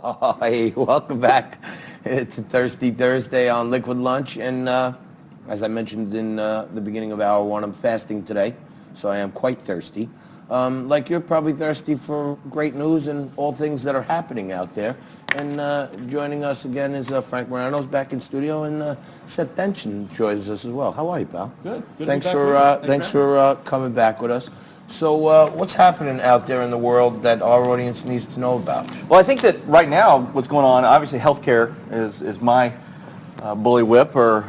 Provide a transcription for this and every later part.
Hey, welcome back. It's a Thirsty Thursday on Liquid Lunch, and as I mentioned in the beginning of hour one, I'm fasting today, so I am quite thirsty. Like you're probably thirsty for great news and all things that are happening out there. And joining us again is Frank Morano's back in studio, and Seth Denson joins us as well. How are you, pal? Good. Thanks for coming back with us. So what's happening out there in the world that our audience needs to know about? Well, I think that right now what's going on, obviously healthcare is my bully whip or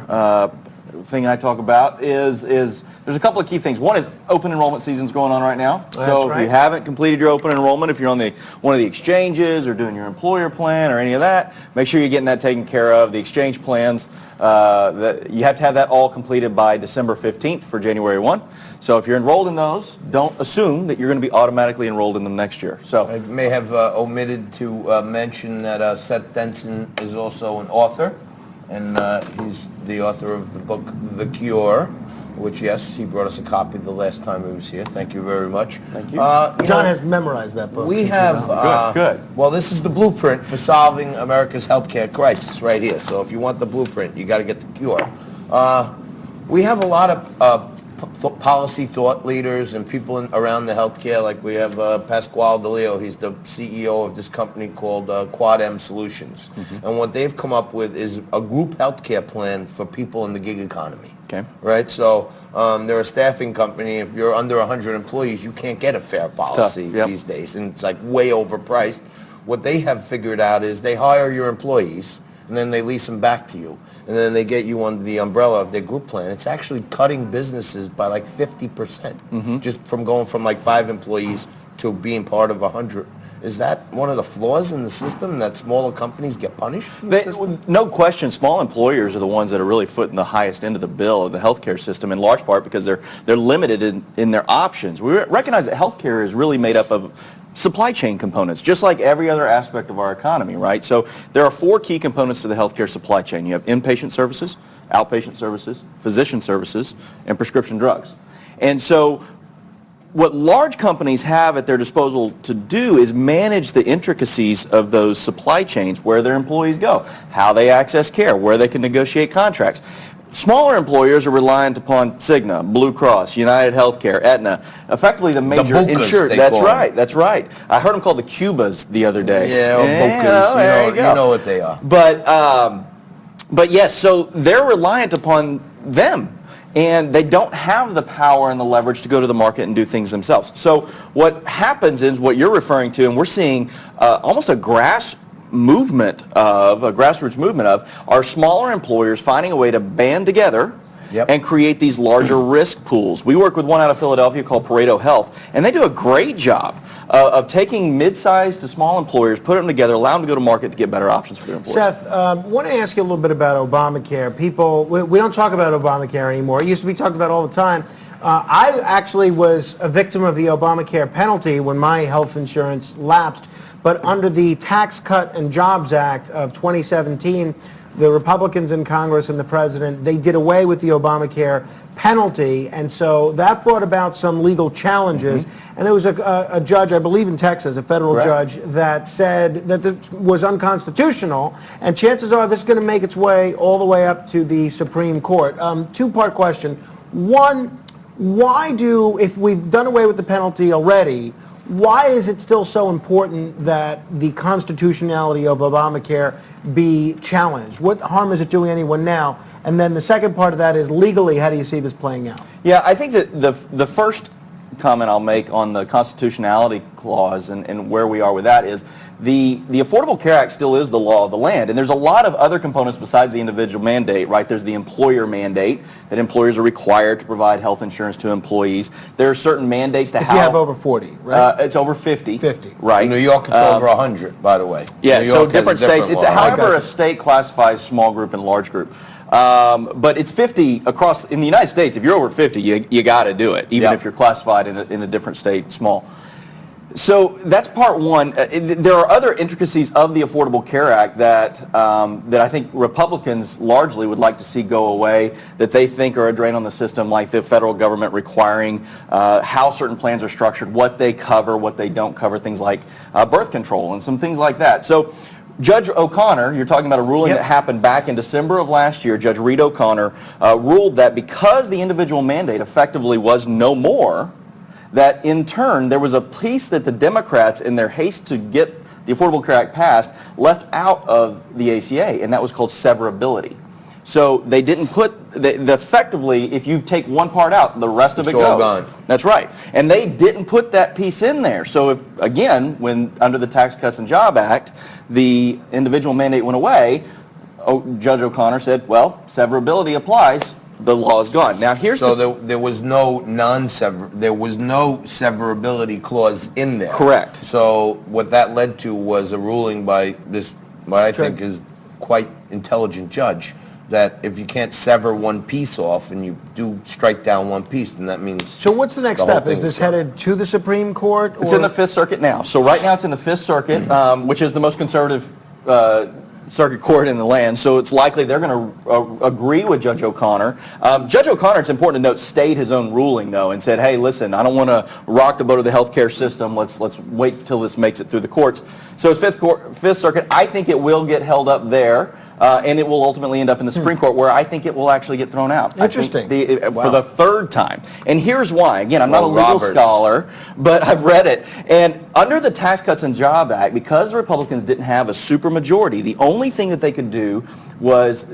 thing I talk about, is there's a couple of key things. One is open enrollment season's going on right now. So if you haven't completed your open enrollment, if you're on one of the exchanges or doing your employer plan or any of that, make sure you're getting that taken care of. The exchange plans, you have to have that all completed by December 15th for January 1. So if you're enrolled in those, don't assume that you're going to be automatically enrolled in them next year. So I may have omitted to mention that Seth Denson is also an author, and he's the author of the book The Cure, which, yes, he brought us a copy the last time he was here. Thank you very much. Thank you. John has memorized that book. We have... Good. Well, this is the blueprint for solving America's healthcare crisis right here. So if you want the blueprint, you got to get The Cure. We have a lot of policy thought leaders and people around the healthcare. Like we have Pasquale DeLeo. He's the CEO of this company called Quad M Solutions. Mm-hmm. And what they've come up with is a group healthcare plan for people in the gig economy. Okay. Right? So they're a staffing company. If you're under 100 employees, you can't get a fair policy these days. And it's like way overpriced. What they have figured out is they hire your employees and then they lease them back to you. And then they get you under the umbrella of their group plan. It's actually cutting businesses by like 50%, just from going from like 5 employees to being part of 100. Is that one of the flaws in the system, that smaller companies get punished in the system? No question, small employers are the ones that are really footing the highest end of the bill of the healthcare system, in large part because they're limited in their options. We recognize that healthcare is really made up of supply chain components, just like every other aspect of our economy, right? So there are 4 key components to the healthcare supply chain. You have inpatient services, outpatient services, physician services, and prescription drugs. And so what large companies have at their disposal to do is manage the intricacies of those supply chains, where their employees go, how they access care, where they can negotiate contracts. Smaller employers are reliant upon Cigna, Blue Cross, United Healthcare, Aetna, effectively the major insurers. That's right. I heard them called the Cubas the other day. You know what they are. But yes, so they're reliant upon them. And they don't have the power and the leverage to go to the market and do things themselves. So what happens is what you're referring to, and we're seeing almost a grassroots movement of our smaller employers finding a way to band together and create these larger risk pools. We work with one out of Philadelphia called Pareto Health, and they do a great job of taking mid-sized to small employers, put them together, allow them to go to market to get better options for their employees. Seth, I want to ask you a little bit about Obamacare. We don't talk about Obamacare anymore. It used to be talked about all the time. I actually was a victim of the Obamacare penalty when my health insurance lapsed. But under the Tax Cut and Jobs Act of 2017, the Republicans in Congress and the president, they did away with the Obamacare penalty, and so that brought about some legal challenges. And there was a judge, I believe in Texas, a federal judge, that said that this was unconstitutional, and chances are this is going to make its way all the way up to the Supreme Court. Two-part question. One, if we've done away with the penalty already, why is it still so important that the constitutionality of Obamacare be challenged? What harm is it doing anyone now? And then the second part of that is, legally, how do you see this playing out? Yeah, I think that the first comment I'll make on the constitutionality clause and where we are with that is the Affordable Care Act still is the law of the land, and there's a lot of other components besides the individual mandate, right? There's the employer mandate, that employers are required to provide health insurance to employees. There are certain mandates to if you have over 40, right? It's over 50. 50. Right. In New York, it's over 100, by the way. Yeah, so different states. It's however a state classifies small group and large group. But it's 50 across, in the United States, if you're over 50, you got to do it, even if you're classified in a different state, small. So that's part one. There are other intricacies of the Affordable Care Act that I think Republicans largely would like to see go away, that they think are a drain on the system, like the federal government requiring how certain plans are structured, what they cover, what they don't cover, things like birth control and some things like that. So Judge O'Connor, you're talking about a ruling that happened back in December of last year. Judge Reed O'Connor ruled that because the individual mandate effectively was no more, that in turn there was a piece that the Democrats, in their haste to get the Affordable Care Act passed, left out of the ACA, and that was called severability. So they didn't put, effectively, if you take one part out, the rest of it goes. It's all gone. That's right. And they didn't put that piece in there. So if, again, when under the Tax Cuts and Jobs Act, the individual mandate went away, Judge O'Connor said, well, severability applies. The law is gone. Now here's there was no severability clause in there. Correct. So what that led to was a ruling by this, what I think is quite intelligent judge, that if you can't sever one piece off and you do strike down one piece, then that means. So what's the next step? Is this headed to the Supreme Court? It's in the Fifth Circuit now. So right now it's in the Fifth Circuit, which is the most conservative circuit court in the land, so it's likely they're going to agree with Judge O'Connor. Judge O'Connor, it's important to note, stayed his own ruling, though, and said, hey, listen, I don't want to rock the boat of the healthcare system. Let's wait till this makes it through the courts. So it's Fifth Circuit. I think it will get held up there. And it will ultimately end up in the Supreme Court, where I think it will actually get thrown out. Interesting. For the third time. And here's why. Again, I'm not a legal scholar, but I've read it. And under the Tax Cuts and Jobs Act, because the Republicans didn't have a supermajority, the only thing that they could do was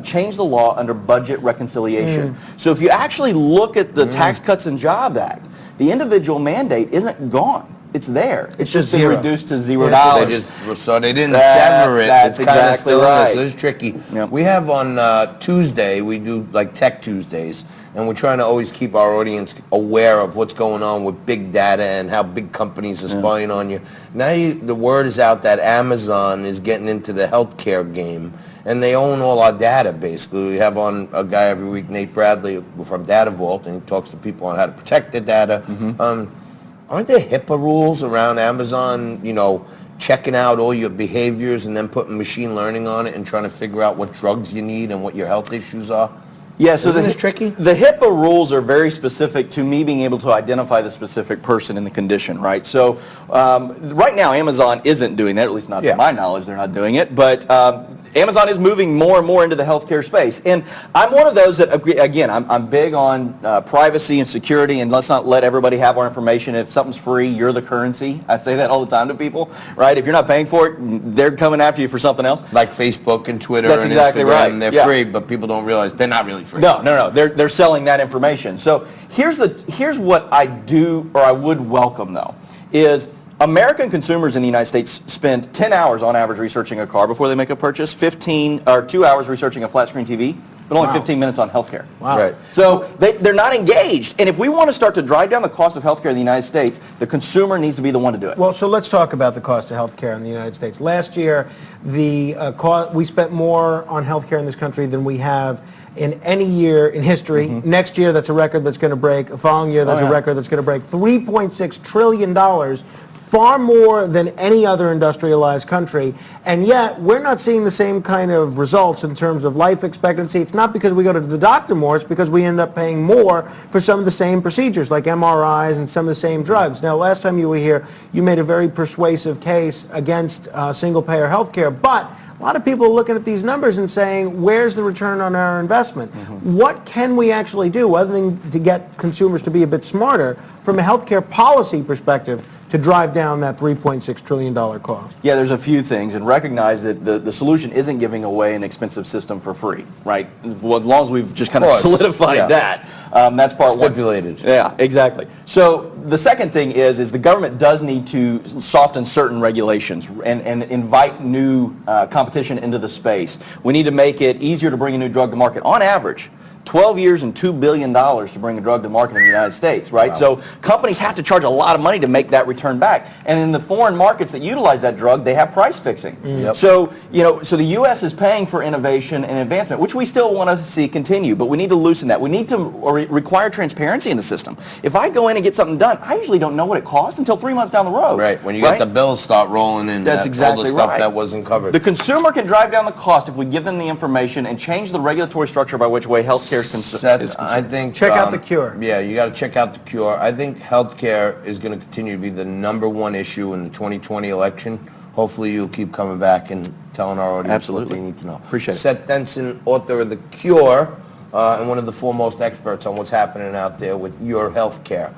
change the law under budget reconciliation. So if you actually look at the Tax Cuts and Jobs Act, the individual mandate isn't gone. It's there. It's just been reduced to $0. So they didn't sever it. That's it's kind of exactly still right. So it's tricky. Yep. We have on Tuesday, we do like Tech Tuesdays, and we're trying to always keep our audience aware of what's going on with big data and how big companies are spying on you. Now the word is out that Amazon is getting into the healthcare game, and they own all our data, basically. We have on a guy every week, Nate Bradley from Data Vault, and he talks to people on how to protect their data. Aren't there HIPAA rules around Amazon, checking out all your behaviors and then putting machine learning on it and trying to figure out what drugs you need and what your health issues are? Yeah, so Isn't this tricky? The HIPAA rules are very specific to me being able to identify the specific person and the condition, right? So right now, Amazon isn't doing that, at least not to my knowledge, they're not doing it. But Amazon is moving more and more into the healthcare space. And I'm one of those that, again, I'm big on privacy and security, and let's not let everybody have our information. If something's free, you're the currency. I say that all the time to people, right? If you're not paying for it, they're coming after you for something else. Like Facebook and Twitter That's and exactly Instagram, right. they're free, but people don't realize they're not really free. No. They're selling that information. So here's what I do, or I would welcome, though, is American consumers in the United States spend 10 hours on average researching a car before they make a purchase, 2 hours researching a flat screen TV, but only 15 minutes on healthcare. Wow. Right. So they're not engaged. And if we want to start to drive down the cost of healthcare in the United States, the consumer needs to be the one to do it. Well, so let's talk about the cost of healthcare in the United States. Last year, we spent more on healthcare in this country than we have in any year in history. Next year, that's a record that's going to break. The following year, that's a record that's going to break. $3.6 trillion, far more than any other industrialized country. And yet, we're not seeing the same kind of results in terms of life expectancy. It's not because we go to the doctor more, it's because we end up paying more for some of the same procedures, like MRIs and some of the same drugs. Now, last time you were here, you made a very persuasive case against single-payer healthcare, but a lot of people are looking at these numbers and saying, where's the return on our investment? What can we actually do, other than to get consumers to be a bit smarter, from a healthcare policy perspective, to drive down that $3.6 trillion cost? Yeah, there's a few things, and recognize that the solution isn't giving away an expensive system for free, right? Well, as long as we've just kind of solidified that, that's part one. Stipulated. Yeah, exactly. So the second thing is the government does need to soften certain regulations and invite new competition into the space. We need to make it easier to bring a new drug to market. On average, 12 years and $2 billion to bring a drug to market in the United States, right? Wow. So companies have to charge a lot of money to make that return back. And in the foreign markets that utilize that drug, they have price fixing. So, so the U.S. is paying for innovation and advancement, which we still want to see continue, but we need to loosen that. We need to require transparency in the system. If I go in and get something done, I usually don't know what it costs until 3 months down the road. Right, when you get the bills start rolling in, that's exactly all the stuff that wasn't covered. The consumer can drive down the cost if we give them the information and change the regulatory structure by which way healthcare Seth, I think check out the cure. Yeah, you got to check out the cure. I think healthcare is going to continue to be the #1 issue in the 2020 election. hopefully you'll keep coming back and telling our audience Absolutely. what they need to know. Appreciate it. Seth Denson, author of The Cure, and one of the foremost experts on what's happening out there with your health care.